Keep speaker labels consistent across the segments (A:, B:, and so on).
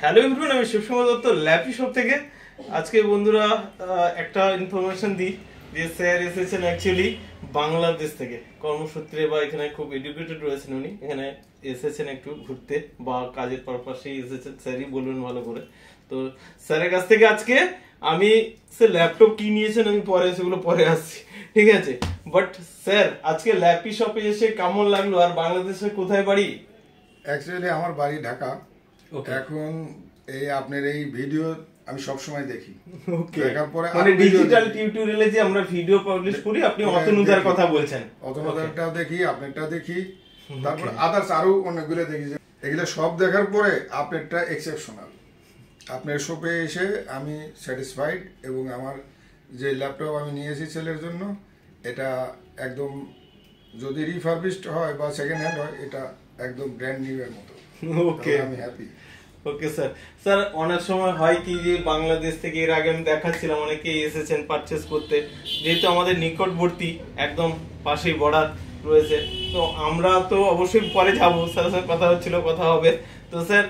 A: Hello everyone, আমি শিবসময় Dutta lappy shop থেকে। আজকে বন্ধুরা একটা ইনফরমেশন দিই যে স্যার এসেছেন অ্যাকচুয়ালি বাংলাদেশ থেকে কর্মসূত্রে, বা এখানে খুব এডুকেটেড রয়েছেন উনি। এখানে এসেছেন একটু ঘুরতে বা কাজের পারপাসেই এসেছেন, স্যারই বলবেন ভালো করে। তো স্যারের কাছ থেকে আজকে আমি স্যার ল্যাপটপ কি নিয়েছেন আমি সেগুলো পরে আসছি, ঠিক আছে। বাট স্যার আজকে ল্যাপি শপে এসে কেমন লাগলো, আর বাংলাদেশে কোথায় বাড়ি?
B: অ্যাকচুয়ালি আমার বাড়ি ঢাকা। এখন এই আপনার এই ভিডিও আমি সব সময় দেখি। দেখার পরে
A: মানে ডিজিটাল টিউটোরিয়ালে যে আমরা ভিডিও পাবলিশ করি, আপনি অতনুদার কথা বলছেন।
B: অতনুদারটাও দেখি, আপনারটাও দেখি, তারপর আদার্স আরো অনেকগুলো দেখি। এগুলো সব দেখার পরে আপনারটা এক্সেপশনাল। আপনার শপে এসে আমি স্যাটিসফাইড, এবং আমার যে ল্যাপটপ আমি নিয়েছি ছেলের জন্য, এটা একদম যদি রিফারবিশড হয় বা সেকেন্ড হ্যান্ড হয়, এটা একদম ব্র্যান্ড নিউ এর মতো। ওকে, আমি হ্যাপি।
A: Okay sir. স্যার অনেক সময় হয় কি যে বাংলাদেশ থেকে এর আগে আমি দেখাচ্ছিলাম অনেকেই এসেছেন পারচেস করতে, যেহেতু আমাদের নিকটবর্তী একদম পাশেই বর্ডার রয়েছে, তো আমরা তো অবশ্যই পরে যাবো। স্যারের সাথে কথা হচ্ছিল, কথা হবে। তো স্যার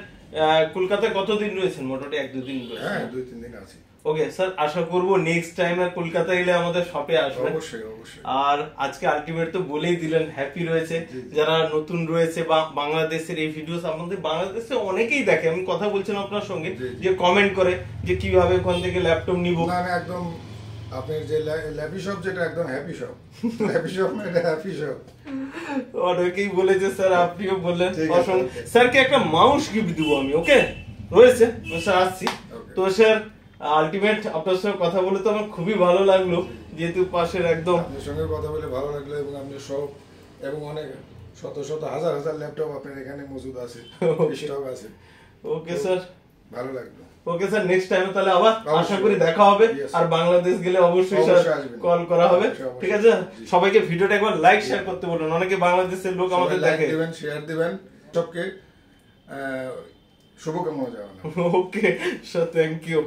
A: কলকাতায় কতদিন রয়েছেন? মোটামুটি 1-2 দিন রয়েছে।
B: হ্যাঁ, 2-3 দিন আছি।
A: ওকে স্যার, আশা করবো নেক্সট টাইম কলকাতা এলে আমাদের শপে আসবেন।
B: অবশ্যই অবশ্যই।
A: আর আজকে আলটিমেট তো বলেই দিলেন, হ্যাপি রয়েছে। যারা নতুন রয়েছে বা বাংলাদেশের এই ভিডিওস আমাদের বাংলাদেশে অনেকেই দেখে, আমি কথা বলছিলাম আপনার সঙ্গে, যে কমেন্ট করে যে কিভাবে ওখান থেকে ল্যাপটপ নিব।
B: না না, একদম আপনার যে ল্যাপি শপ, যেটা একদম হ্যাপি শপ। ল্যাপি শপ না, এটা হ্যাপি শপ।
A: অনেকেই বলেছে, স্যার আপনিও বললেন। স্যারকে একটা মাউস গিফট দিব আমি, ওকে রয়েছে স্যার, আসছি। তো স্যার আলটিমেট আপনার সঙ্গে কথা বলে তো আমার খুবই ভালো লাগলো, যেহেতু পাশের একদম।
B: আপনার সঙ্গে কথা বলে ভালো লাগলো, এবং আপনি সব এবং অনেক শত শত হাজার হাজার ল্যাপটপ আপনার এখানে মজুদ আছে, স্টক আছে।
A: ওকে স্যার,
B: ভালো লাগলো।
A: ওকে স্যার, নেক্সট টাইম তাহলে আবার আশা করি দেখা হবে। আর বাংলাদেশ গেলে অবশ্যই স্যার কল করা হবে, ঠিক আছে। সবাইকে ভিডিওটা একবার লাইক শেয়ার করতে বলুন, অনেকে বাংলাদেশের লোক আমাদের দেখে।
B: লাইক দিবেন, শেয়ার দিবেন, সবকে শুভকামনা জানানো।
A: Okay sir, thank you.